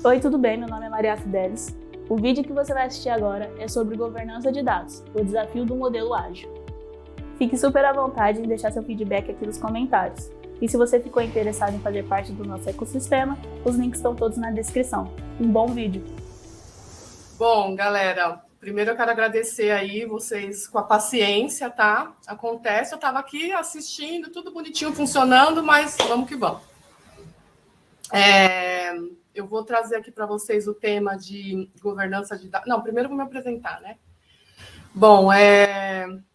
Oi, tudo bem? Meu nome é Maria Fidelis. O vídeo que você vai assistir agora é sobre governança de dados, o desafio do modelo ágil. Fique super à vontade em deixar seu feedback aqui nos comentários. E se você ficou interessado em fazer parte do nosso ecossistema, os links estão todos na descrição. Um bom vídeo! Bom, galera, primeiro eu quero agradecer aí vocês com a paciência, tá? Acontece, eu estava aqui assistindo, tudo bonitinho, funcionando, mas vamos que vamos. Eu vou trazer aqui para vocês o tema de governança de dados. Não, primeiro eu vou me apresentar, né? Bom,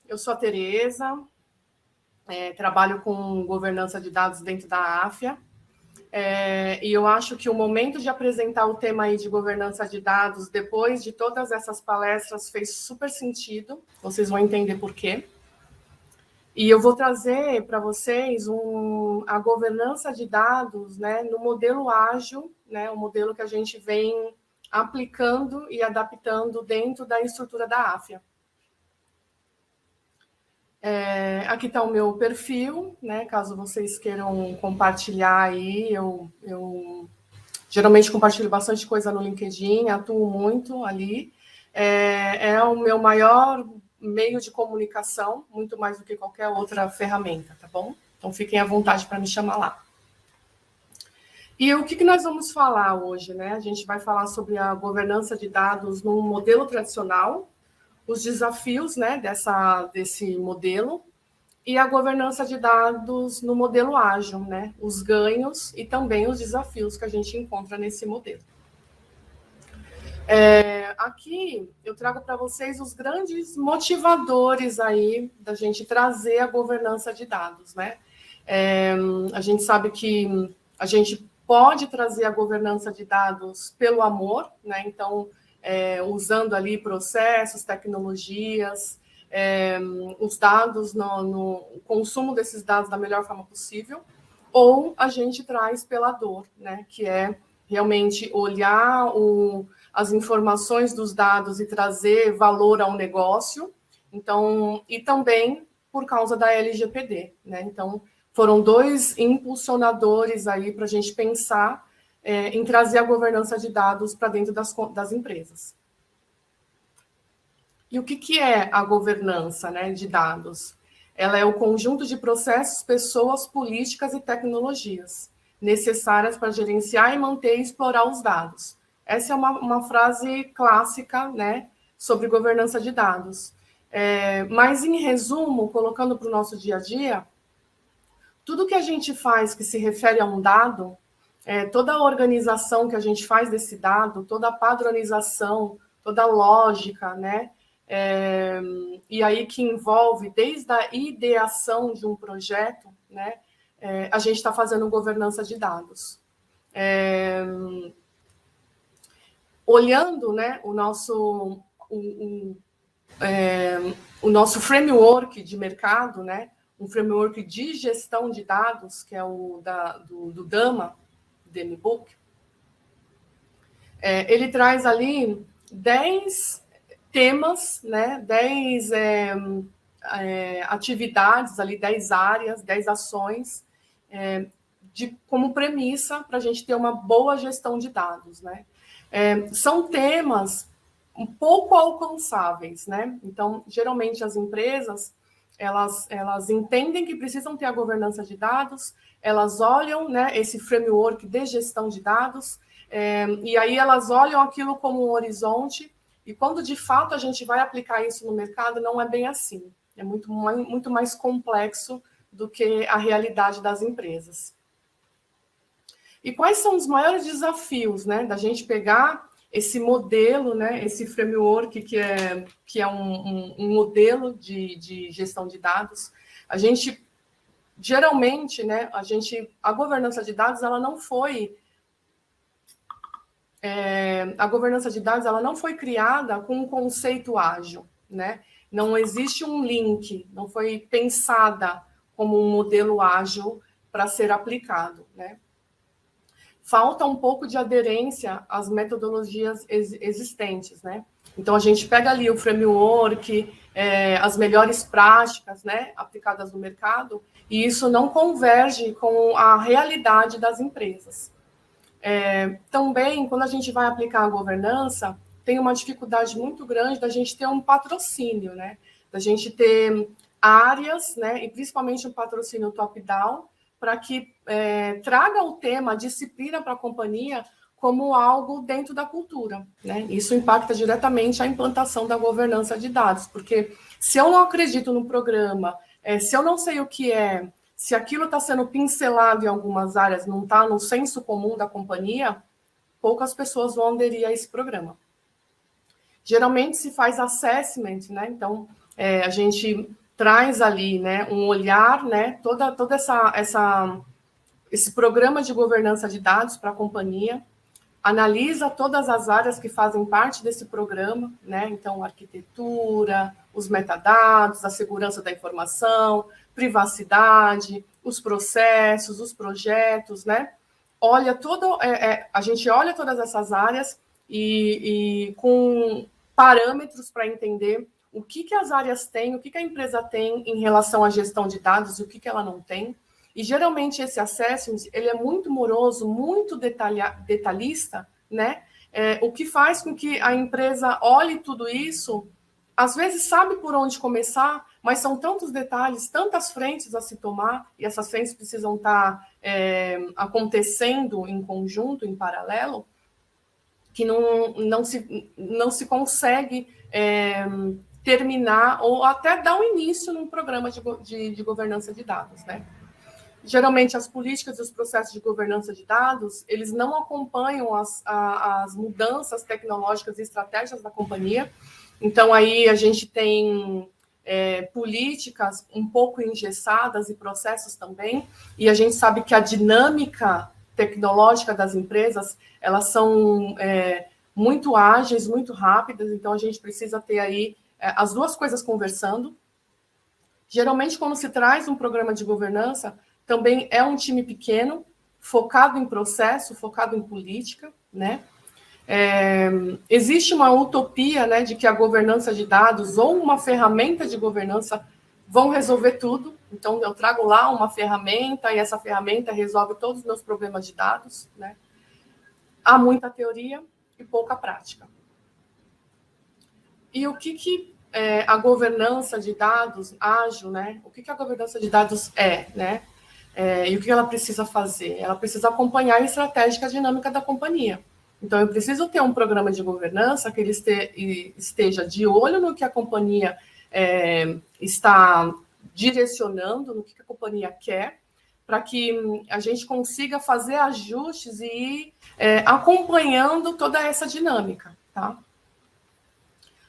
eu sou a Tereza, trabalho com governança de dados dentro da Afya, e eu acho que o momento de apresentar o tema aí de governança de dados, depois de todas essas palestras, fez super sentido, vocês vão entender por quê. E eu vou trazer para vocês a governança de dados, né, no modelo ágil, né, o modelo que a gente vem aplicando e adaptando dentro da estrutura da Afya. Aqui está o meu perfil, né, caso vocês queiram compartilhar aí, eu geralmente compartilho bastante coisa no LinkedIn, atuo muito ali. É o meu maior meio de comunicação, muito mais do que qualquer outra ferramenta, tá bom? Então, fiquem à vontade para me chamar lá. E o que nós vamos falar hoje, né? A gente vai falar sobre a governança de dados no modelo tradicional, os desafios, né, desse modelo, e a governança de dados no modelo ágil, né? Os ganhos e também os desafios que a gente encontra nesse modelo. Aqui eu trago para vocês os grandes motivadores aí da gente trazer a governança de dados, né? A gente sabe que a gente pode trazer a governança de dados pelo amor, né? Então, usando ali processos, tecnologias, os dados, o consumo desses dados da melhor forma possível, ou a gente traz pela dor, né? Que é realmente olhar as informações dos dados e trazer valor ao negócio. Então, e também por causa da LGPD, né? Então, foram dois impulsionadores aí para a gente pensar em trazer a governança de dados para dentro das empresas. E o que é a governança, né, de dados? Ela é o conjunto de processos, pessoas, políticas e tecnologias necessárias para gerenciar e manter e explorar os dados. Essa é uma frase clássica, né, sobre governança de dados. Mas, em resumo, colocando para o nosso dia a dia, tudo que a gente faz que se refere a um dado, toda a organização que a gente faz desse dado, toda a padronização, toda a lógica, né? E aí que envolve desde a ideação de um projeto, né? A gente está fazendo governança de dados. Olhando, né, o nosso framework de mercado, né, um framework de gestão de dados, que é o do DAMA, DMBOK, ele traz ali 10 temas, né, 10 atividades, ali, 10 áreas, 10 ações, como premissa para a gente ter uma boa gestão de dados, né? São temas um pouco alcançáveis, né? Então, geralmente, as empresas, elas entendem que precisam ter a governança de dados, elas olham, né, esse framework de gestão de dados, e aí elas olham aquilo como um horizonte, e quando, de fato, a gente vai aplicar isso no mercado, não é bem assim. É muito mais complexo do que a realidade das empresas. E quais são os maiores desafios, né, da gente pegar esse modelo, né, esse framework que é um modelo de gestão de dados? A gente, geralmente, né, a governança de dados, ela não foi... a governança de dados, ela não foi criada com um conceito ágil, né? Não existe um link, não foi pensada como um modelo ágil para ser aplicado, né? Falta um pouco de aderência às metodologias existentes, né? Então, a gente pega ali o framework, as melhores práticas, né, aplicadas no mercado, e isso não converge com a realidade das empresas. Também, quando a gente vai aplicar a governança, tem uma dificuldade muito grande da gente ter um patrocínio, né? Da gente ter áreas, né? E principalmente um patrocínio top-down, para que traga o tema, a disciplina para a companhia como algo dentro da cultura, né? Isso impacta diretamente a implantação da governança de dados, porque se eu não acredito no programa, se eu não sei o que é, se aquilo está sendo pincelado em algumas áreas, não está no senso comum da companhia, poucas pessoas vão aderir a esse programa. Geralmente se faz assessment, né? Então, a gente traz ali, né, um olhar, né, toda esse programa de governança de dados para a companhia, analisa todas as áreas que fazem parte desse programa, né? Então, arquitetura, os metadados, a segurança da informação, privacidade, os processos, os projetos, né? A gente olha todas essas áreas e com parâmetros para entender o que as áreas têm, o que a empresa tem em relação à gestão de dados e o que ela não tem. E, geralmente, esse assessment ele é muito moroso, muito detalhista, né? O que faz com que a empresa olhe tudo isso, às vezes sabe por onde começar, mas são tantos detalhes, tantas frentes a se tomar, e essas frentes precisam estar acontecendo em conjunto, em paralelo, que não se consegue terminar ou até dar um início num programa de governança de dados, né? Geralmente, as políticas e os processos de governança de dados, eles não acompanham as mudanças tecnológicas e estratégias da companhia. Então, aí a gente tem políticas um pouco engessadas e processos também, e a gente sabe que a dinâmica tecnológica das empresas, elas são muito ágeis, muito rápidas, então a gente precisa ter aí as duas coisas conversando. Geralmente, quando se traz um programa de governança, também é um time pequeno, focado em processo, focado em política, né? Existe uma utopia, né, de que a governança de dados ou uma ferramenta de governança vão resolver tudo. Então, eu trago lá uma ferramenta e essa ferramenta resolve todos os meus problemas de dados, né? Há muita teoria e pouca prática. E o que a governança de dados ágil, né? O que a governança de dados né? E o que ela precisa fazer? Ela precisa acompanhar a estratégia dinâmica da companhia. Então, eu preciso ter um programa de governança que ele esteja de olho no que a companhia está direcionando, no que a companhia quer, para que a gente consiga fazer ajustes e ir acompanhando toda essa dinâmica, tá?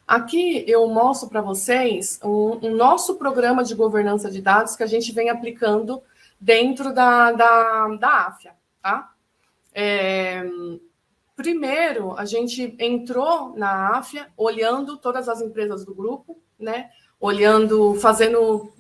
Aqui eu mostro para vocês um nosso programa de governança de dados que a gente vem aplicando dentro da AFIA, tá? Primeiro, a gente entrou na AFIA olhando todas as empresas do grupo, né? Fazendo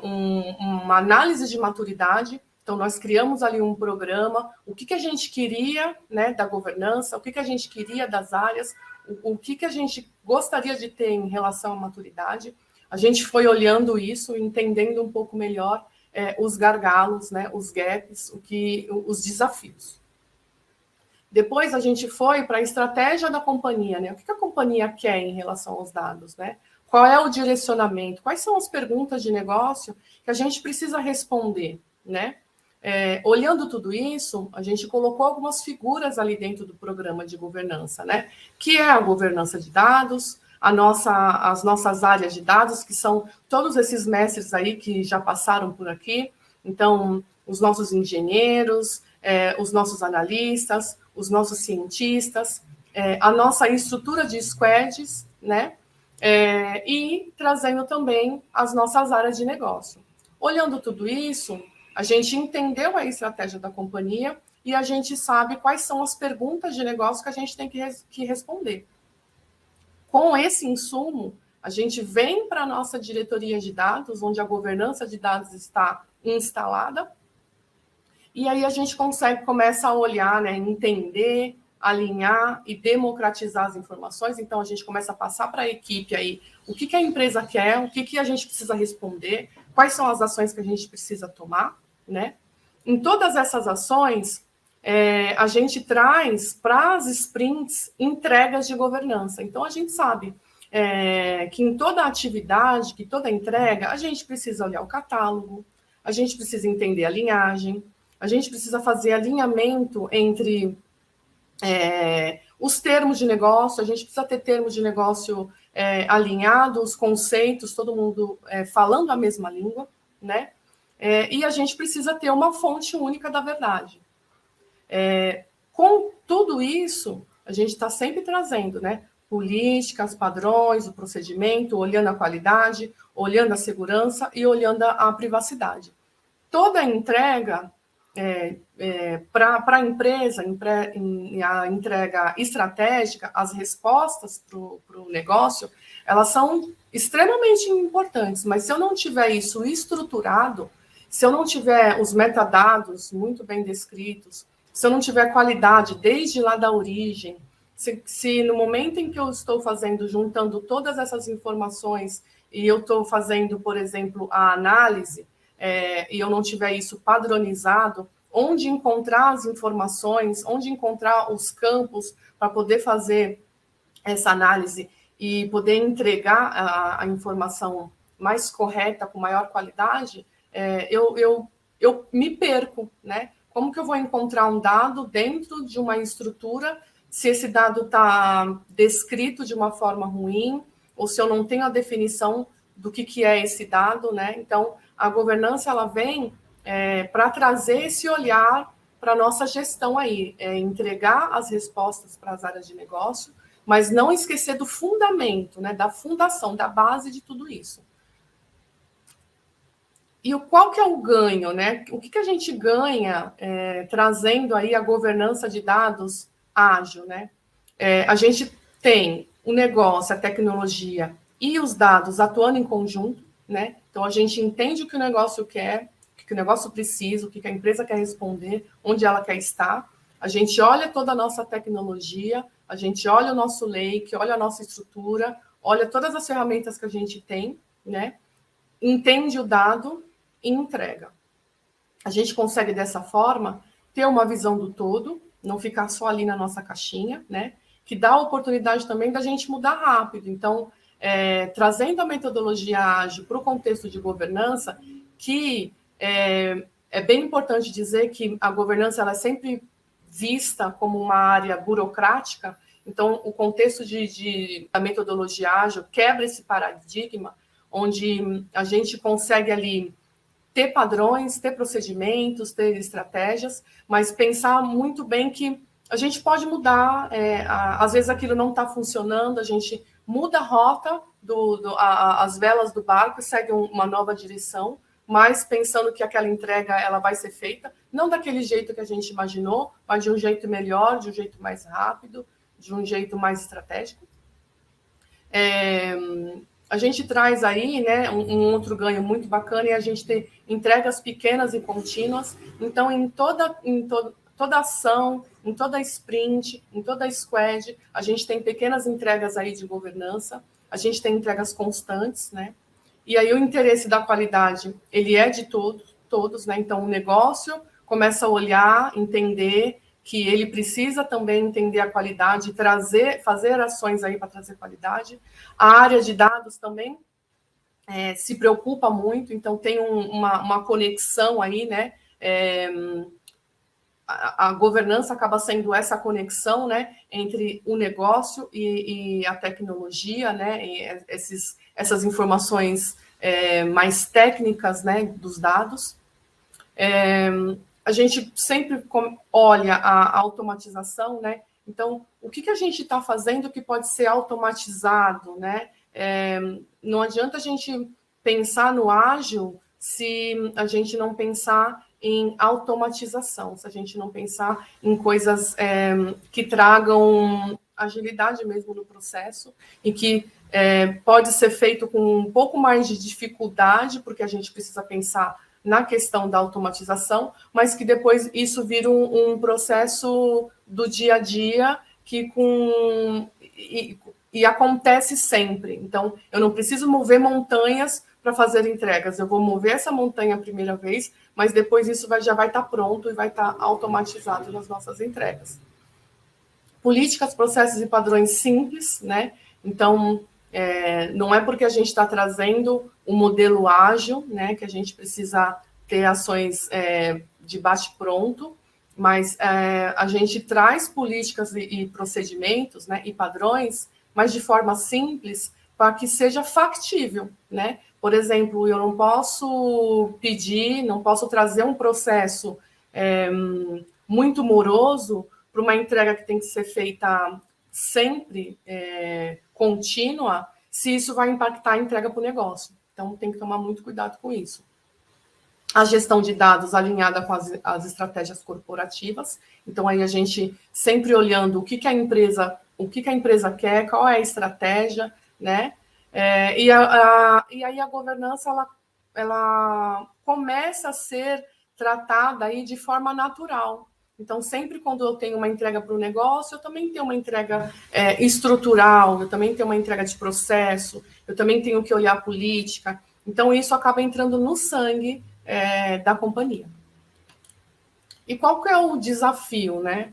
uma análise de maturidade. Então, nós criamos ali um programa, o que a gente queria, né, da governança, o que a gente queria das áreas, o que a gente gostaria de ter em relação à maturidade. A gente foi olhando isso, entendendo um pouco melhor os gargalos, né, os gaps, os desafios. Depois a gente foi para a estratégia da companhia, né? O que a companhia quer em relação aos dados, né? Qual é o direcionamento? Quais são as perguntas de negócio que a gente precisa responder, né? Olhando tudo isso, a gente colocou algumas figuras ali dentro do programa de governança, né? Que é a governança de dados, as nossas áreas de dados, que são todos esses mestres aí que já passaram por aqui. Então, os nossos engenheiros, os nossos analistas, os nossos cientistas, a nossa estrutura de squads, né? E trazendo também as nossas áreas de negócio. Olhando tudo isso, a gente entendeu a estratégia da companhia e a gente sabe quais são as perguntas de negócio que a gente tem que responder. Com esse insumo, a gente vem para a nossa diretoria de dados, onde a governança de dados está instalada, e aí a gente começa a olhar, né, entender, alinhar e democratizar as informações. Então, a gente começa a passar para a equipe aí o que a empresa quer, o que a gente precisa responder, quais são as ações que a gente precisa tomar, né? Em todas essas ações, a gente traz para as sprints entregas de governança. Então, a gente sabe que em toda atividade, que toda entrega, a gente precisa olhar o catálogo, a gente precisa entender a linhagem, a gente precisa fazer alinhamento entre os termos de negócio, a gente precisa ter termos de negócio alinhados, conceitos, todo mundo falando a mesma língua, né? E a gente precisa ter uma fonte única da verdade. Com tudo isso, a gente está sempre trazendo, né? Políticas, padrões, o procedimento, olhando a qualidade, olhando a segurança e olhando a privacidade. Toda entrega para a empresa, a entrega estratégica, as respostas para o negócio, elas são extremamente importantes, mas se eu não tiver isso estruturado, se eu não tiver os metadados muito bem descritos, se eu não tiver qualidade desde lá da origem, se no momento em que eu estou juntando todas essas informações e eu estou fazendo, por exemplo, a análise, e eu não tiver isso padronizado, onde encontrar as informações, onde encontrar os campos para poder fazer essa análise e poder entregar a informação mais correta, com maior qualidade, eu me perco, né? Como que eu vou encontrar um dado dentro de uma estrutura se esse dado está descrito de uma forma ruim, ou se eu não tenho a definição do que é esse dado, né? Então, a governança, ela vem para trazer esse olhar para a nossa gestão aí, entregar as respostas para as áreas de negócio, mas não esquecer do fundamento, né? Da fundação, da base de tudo isso. E qual que é o ganho, né? O que a gente ganha trazendo aí a governança de dados ágil, né? A gente tem o negócio, a tecnologia e os dados atuando em conjunto, né? Então, a gente entende o que o negócio quer, o que o negócio precisa, o que a empresa quer responder, onde ela quer estar. A gente olha toda a nossa tecnologia, a gente olha o nosso lake, olha a nossa estrutura, olha todas as ferramentas que a gente tem, né? Entende o dado e entrega. A gente consegue, dessa forma, ter uma visão do todo, não ficar só ali na nossa caixinha, né? Que dá a oportunidade também da gente mudar rápido. Então, trazendo a metodologia ágil para o contexto de governança, que é bem importante dizer que a governança ela é sempre vista como uma área burocrática, então o contexto da metodologia ágil quebra esse paradigma, onde a gente consegue ali ter padrões, ter procedimentos, ter estratégias, mas pensar muito bem que a gente pode mudar, às vezes aquilo não está funcionando, a gente muda a rota, as velas do barco e segue uma nova direção, mas pensando que aquela entrega ela vai ser feita, não daquele jeito que a gente imaginou, mas de um jeito melhor, de um jeito mais rápido, de um jeito mais estratégico. A gente traz aí, né, um outro ganho muito bacana é a gente ter entregas pequenas e contínuas. Então, em toda ação, em toda sprint, em toda squad, a gente tem pequenas entregas aí de governança, a gente tem entregas constantes, né? E aí o interesse da qualidade, ele é de todos, né? Então, o negócio começa a olhar, entender que ele precisa também entender a qualidade, fazer ações aí para trazer qualidade. A área de dados também se preocupa muito, então tem uma conexão aí, né? A governança acaba sendo essa conexão, né, entre o negócio e a tecnologia, né? E essas informações mais técnicas, né, dos dados. A gente sempre olha a automatização, né? Então, o que a gente está fazendo que pode ser automatizado, né? Não adianta a gente pensar no ágil se a gente não pensar em automatização, se a gente não pensar em coisas que tragam agilidade mesmo no processo e que pode ser feito com um pouco mais de dificuldade, porque a gente precisa pensar na questão da automatização, mas que depois isso vira um processo do dia a dia que e acontece sempre. Então, eu não preciso mover montanhas para fazer entregas. Eu vou mover essa montanha a primeira vez, mas depois isso já vai estar pronto e vai estar automatizado nas nossas entregas. Políticas, processos e padrões simples, né? Então, não é porque a gente está trazendo um modelo ágil, né, que a gente precisa ter ações de bate-pronto, mas a gente traz políticas e procedimentos, né, e padrões, mas de forma simples, para que seja factível, né? Por exemplo, eu não posso pedir, não posso trazer um processo muito moroso para uma entrega que tem que ser feita sempre contínua, se isso vai impactar a entrega para o negócio. Então, tem que tomar muito cuidado com isso. A gestão de dados alinhada com as estratégias corporativas. Então, aí a gente sempre olhando o que a empresa quer, qual é a estratégia, né? E aí a governança ela começa a ser tratada aí de forma natural. Então, sempre quando eu tenho uma entrega para o negócio, eu também tenho uma entrega estrutural, eu também tenho uma entrega de processo, eu também tenho que olhar a política. Então, isso acaba entrando no sangue da companhia. E qual que é o desafio, né?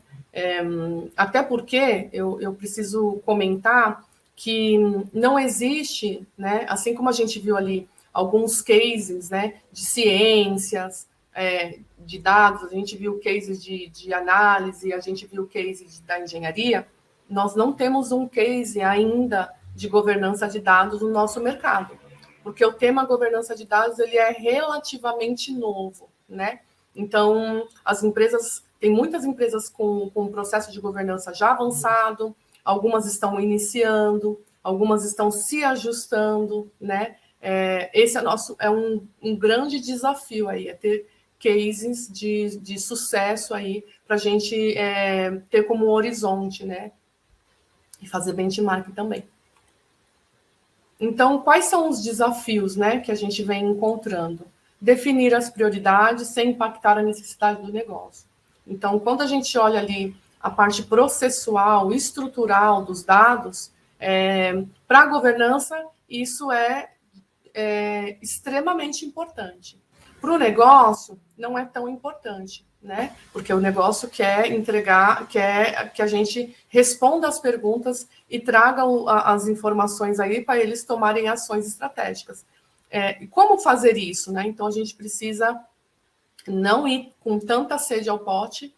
Até porque eu preciso comentar que não existe, né? Assim como a gente viu ali alguns cases, né, de ciências, de dados, a gente viu cases de análise, a gente viu cases da engenharia, nós não temos um case ainda de governança de dados no nosso mercado, porque o tema governança de dados ele é relativamente novo, né? Então, tem muitas empresas com um processo de governança já avançado, algumas estão iniciando, algumas estão se ajustando, né? Esse é um grande desafio aí, ter cases de sucesso aí para a gente ter como horizonte, né? E fazer benchmark também. Então, quais são os desafios, né, que a gente vem encontrando? Definir as prioridades sem impactar a necessidade do negócio. Então, quando a gente olha ali a parte processual, estrutural dos dados, para a governança, isso é extremamente importante. Para o negócio, não é tão importante, né? Porque o negócio quer quer que a gente responda as perguntas e traga as informações aí para eles tomarem ações estratégicas. E como fazer isso, né? Então, a gente precisa não ir com tanta sede ao pote,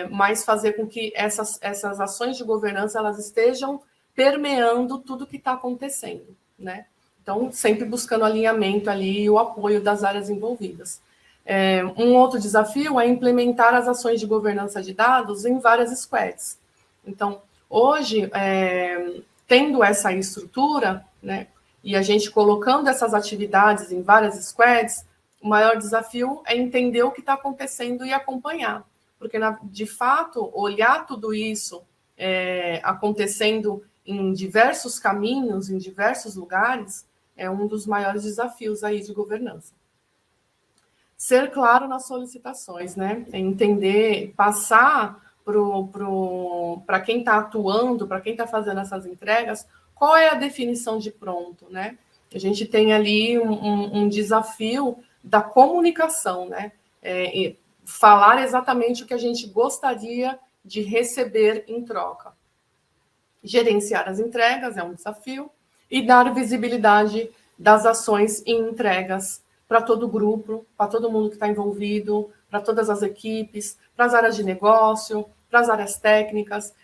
mas fazer com que essas ações de governança elas estejam permeando tudo que está acontecendo, né? Então, sempre buscando alinhamento ali e o apoio das áreas envolvidas. Um outro desafio é implementar as ações de governança de dados em várias squads. Então, hoje, tendo essa estrutura, né, e a gente colocando essas atividades em várias squads, o maior desafio é entender o que está acontecendo e acompanhar. Porque, de fato, olhar tudo isso acontecendo em diversos caminhos, em diversos lugares, é um dos maiores desafios aí de governança. Ser claro nas solicitações, né? Entender, passar para quem está atuando, para quem está fazendo essas entregas, qual é a definição de pronto, né? A gente tem ali um desafio da comunicação, né? Falar exatamente o que a gente gostaria de receber em troca. Gerenciar as entregas é um desafio e dar visibilidade das ações e entregas para todo o grupo, para todo mundo que está envolvido, para todas as equipes, para as áreas de negócio, para as áreas técnicas,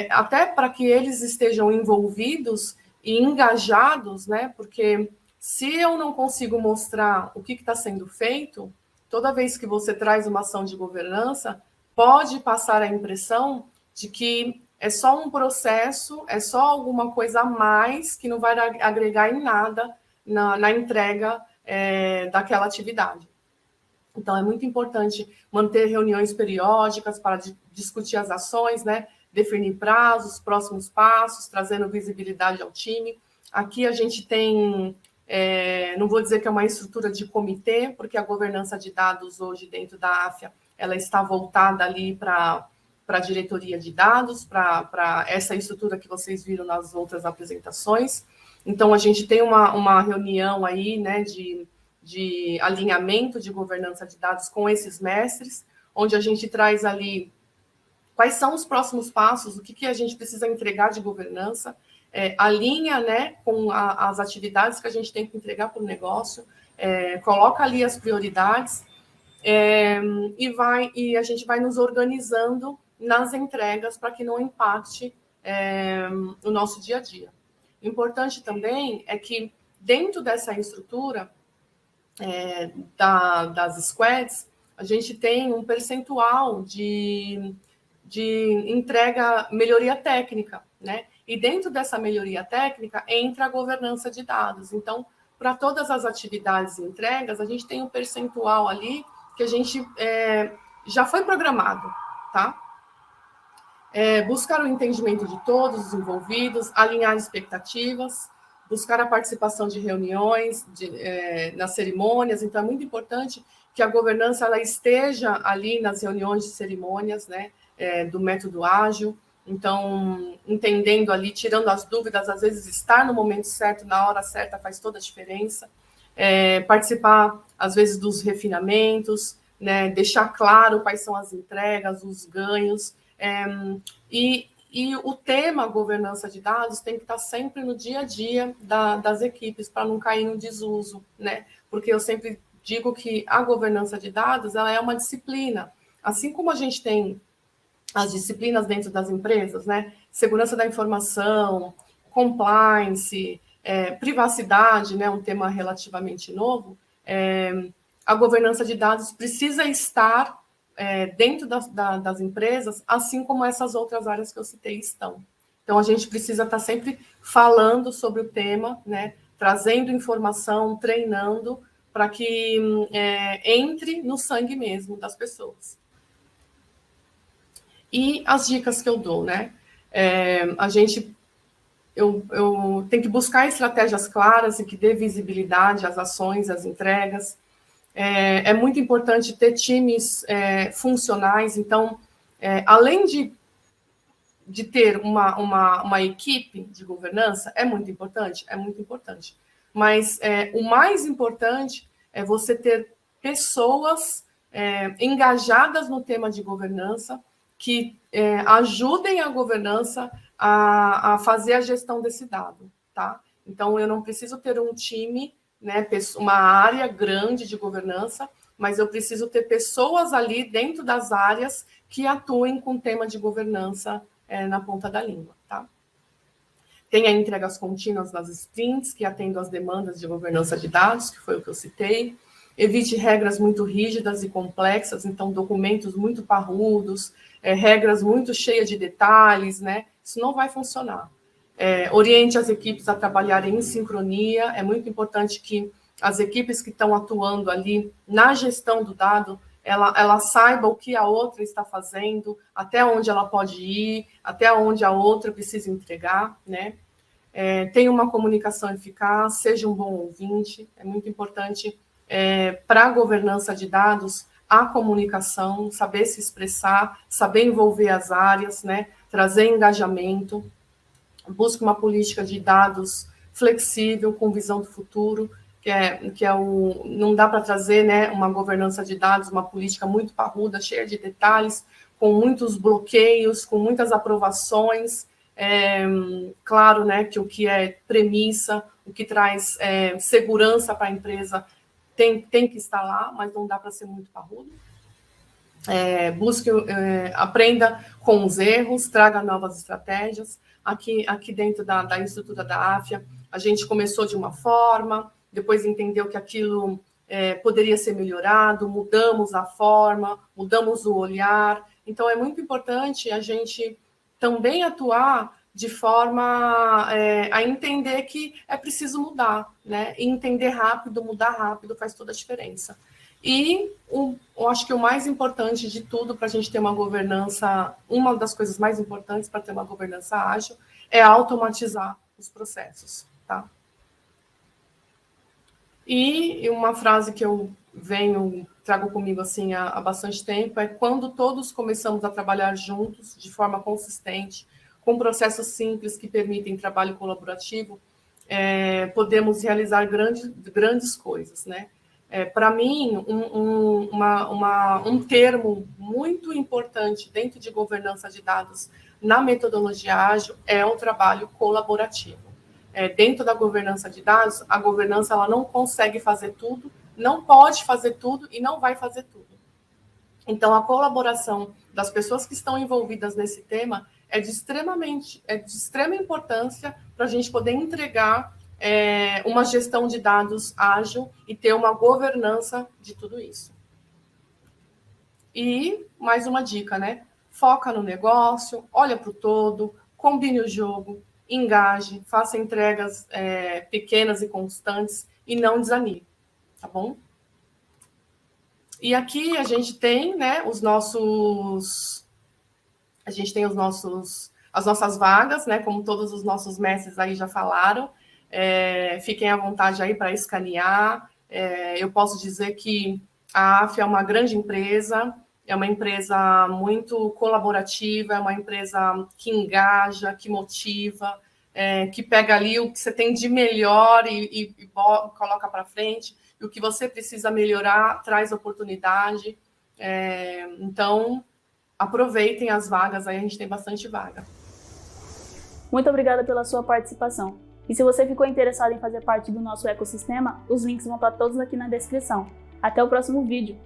até para que eles estejam envolvidos e engajados, né? Porque se eu não consigo mostrar o que está sendo feito, toda vez que você traz uma ação de governança, pode passar a impressão de que é só um processo, é só alguma coisa a mais que não vai agregar em nada na entrega daquela atividade. Então, é muito importante manter reuniões periódicas para discutir as ações, né? Definir prazos, próximos passos, trazendo visibilidade ao time. Aqui a gente tem, não vou dizer que é uma estrutura de comitê, porque a governança de dados hoje dentro da AFIA, ela está voltada ali para a diretoria de dados, para essa estrutura que vocês viram nas outras apresentações. Então, a gente tem uma reunião aí, né, de alinhamento de governança de dados com esses mestres, onde a gente traz ali quais são os próximos passos, o que a gente precisa entregar de governança, alinha, né, com as atividades que a gente tem que entregar para o negócio, coloca ali as prioridades, e a gente vai nos organizando nas entregas para que não impacte o nosso dia a dia. Importante também é que, dentro dessa estrutura das squads, a gente tem um percentual de entrega, melhoria técnica, né? E dentro dessa melhoria técnica entra a governança de dados. Então, para todas as atividades e entregas, a gente tem um percentual ali que a gente já foi programado, tá? Buscar o entendimento de todos os envolvidos, alinhar expectativas, buscar a participação de reuniões, nas cerimônias. Então, é muito importante que a governança ela esteja ali nas reuniões de cerimônias, né, do método ágil. Então, entendendo ali, tirando as dúvidas, às vezes estar no momento certo, na hora certa, faz toda a diferença. Participar, às vezes, dos refinamentos, né, deixar claro quais são as entregas, os ganhos. E o tema governança de dados tem que estar sempre no dia a dia das equipes, para não cair no desuso, né? Porque eu sempre digo que a governança de dados ela é uma disciplina. Assim como a gente tem as disciplinas dentro das empresas, né? Segurança da informação, compliance, privacidade, né? Um tema relativamente novo. A governança de dados precisa estar dentro das empresas, assim como essas outras áreas que eu citei estão. Então, a gente precisa estar sempre falando sobre o tema, né? Trazendo informação, treinando, para que entre no sangue mesmo das pessoas. E as dicas que eu dou, né? Eu tenho que buscar estratégias claras e que dê visibilidade às ações, às entregas. É muito importante ter times funcionais. Então, além de ter uma equipe de governança, é muito importante? É muito importante. Mas o mais importante é você ter pessoas engajadas no tema de governança, que ajudem a governança a fazer a gestão desse dado, tá? Então, eu não preciso ter um time, né, uma área grande de governança, mas eu preciso ter pessoas ali dentro das áreas que atuem com o tema de governança na ponta da língua, tá? Tem a entregas contínuas nas sprints, que atendam às demandas de governança de dados, que foi o que eu citei. Evite regras muito rígidas e complexas, então documentos muito parrudos, regras muito cheias de detalhes, né? Isso não vai funcionar. Oriente as equipes a trabalharem em sincronia. É muito importante que as equipes que estão atuando ali na gestão do dado, ela saiba o que a outra está fazendo, até onde ela pode ir, até onde a outra precisa entregar, né? Tenha uma comunicação eficaz, seja um bom ouvinte. É muito importante para a governança de dados a comunicação, saber se expressar, saber envolver as áreas, né? Trazer engajamento. Busque uma política de dados flexível, com visão do futuro, não dá para trazer, né, uma governança de dados, uma política muito parruda, cheia de detalhes, com muitos bloqueios, com muitas aprovações. Claro, né, que o que é premissa, o que traz segurança para a empresa tem que estar lá, mas não dá para ser muito parrudo. Aprenda com os erros, traga novas estratégias. Aqui dentro da estrutura da AFIA, a gente começou de uma forma, depois entendeu que aquilo poderia ser melhorado, mudamos a forma, mudamos o olhar. Então, é muito importante a gente também atuar de forma a entender que é preciso mudar, né? E entender rápido, mudar rápido faz toda a diferença. E eu acho que o mais importante de tudo para a gente ter uma governança, uma das coisas mais importantes para ter uma governança ágil é automatizar os processos, tá? E uma frase que eu trago comigo assim há bastante tempo é: quando todos começamos a trabalhar juntos, de forma consistente, com processos simples que permitem trabalho colaborativo, podemos realizar grandes coisas, né? Para mim, um termo muito importante dentro de governança de dados na metodologia ágil é o trabalho colaborativo. Dentro da governança de dados, a governança ela não consegue fazer tudo, não pode fazer tudo e não vai fazer tudo. Então, a colaboração das pessoas que estão envolvidas nesse tema é de extrema importância para a gente poder entregar uma gestão de dados ágil e ter uma governança de tudo isso. E mais uma dica, né? Foca no negócio, olha para o todo, combine o jogo, engaje, faça entregas pequenas e constantes e não desanime, tá bom? E aqui a gente tem, né, as nossas vagas, né, como todos os nossos mestres aí já falaram. Fiquem à vontade aí para escanear. Eu posso dizer que a AF é uma grande empresa, é uma empresa muito colaborativa, é uma empresa que engaja, que motiva, que pega ali o que você tem de melhor e coloca para frente. E o que você precisa melhorar traz oportunidade. Então, aproveitem as vagas, aí a gente tem bastante vaga. Muito obrigada pela sua participação. E se você ficou interessado em fazer parte do nosso ecossistema, os links vão estar todos aqui na descrição. Até o próximo vídeo!